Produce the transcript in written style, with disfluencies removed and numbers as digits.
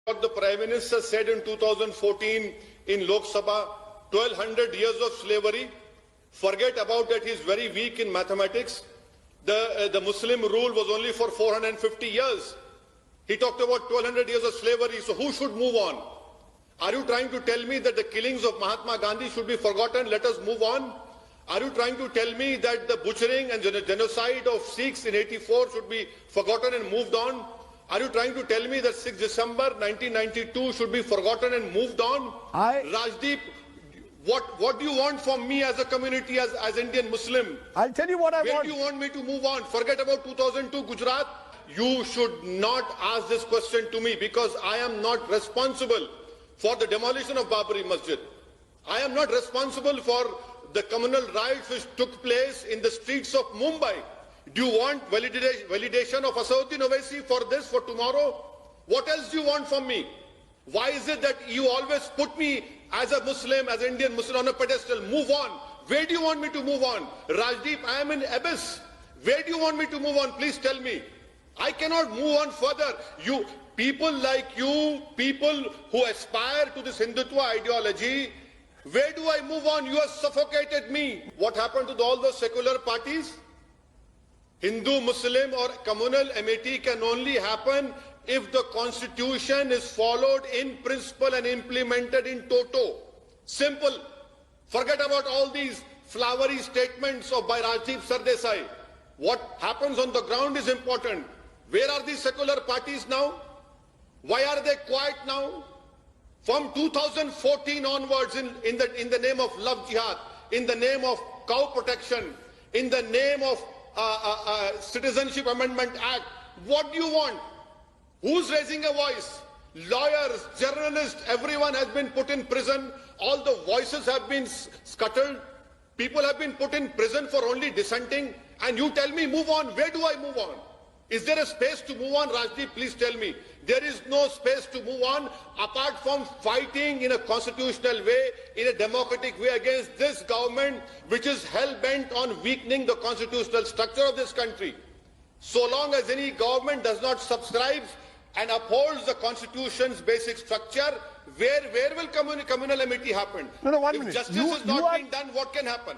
What the Prime Minister said in 2014 in Lok Sabha, 1200 years of slavery. Forget about that, he's very weak in mathematics. The Muslim rule was only for 450 years. He talked about 1200 years of slavery, so who should move on? Are you trying to tell me that the killings of Mahatma Gandhi should be forgotten, let us move on? Are you trying to tell me that the butchering and genocide of Sikhs in 84 should be forgotten and moved on? Are you trying to tell me that 6 December 1992 should be forgotten and moved on? Rajdeep, what do you want from me as a community, as Indian Muslim? I'll tell you what I want. Where do you want me to move on? Forget about 2002 Gujarat. You should not ask this question to me because I am not responsible for the demolition of Babri Masjid. I am not responsible for the communal riots which took place in the streets of Mumbai. Do you want validation of Asauddin Owaisi for this, for tomorrow? What else do you want from me? Why is it that you always put me as a Muslim, as an Indian Muslim on a pedestal? Move on. Where do you want me to move on? Rajdeep, I am in abyss. Where do you want me to move on? Please tell me. I cannot move on further. People like you, people who aspire to this Hindutva ideology, where do I move on? You have suffocated me. What happened to all those secular parties? Hindu, Muslim or communal amity can only happen if the constitution is followed in principle and implemented in toto. Simple. Forget about all these flowery statements by Rajdeep Sardesai. What happens on the ground is important. Where are these secular parties now? Why are they quiet now? From 2014 onwards, in the name of love jihad, in the name of cow protection, in the name of Citizenship Amendment Act, what do you want? Who's raising a voice? Lawyers, journalists, everyone has been put in prison. All the voices have been scuttled. People have been put in prison for only dissenting. And you tell me, move on. Where do I move on? Is there a space to move on, Rajdeep? Please tell me. There is no space to move on apart from fighting in a constitutional way, in a democratic way against this government which is hell-bent on weakening the constitutional structure of this country. So long as any government does not subscribe and upholds the constitution's basic structure, where will communal amity happen? No, 1 if minute. Justice is not being done, what can happen?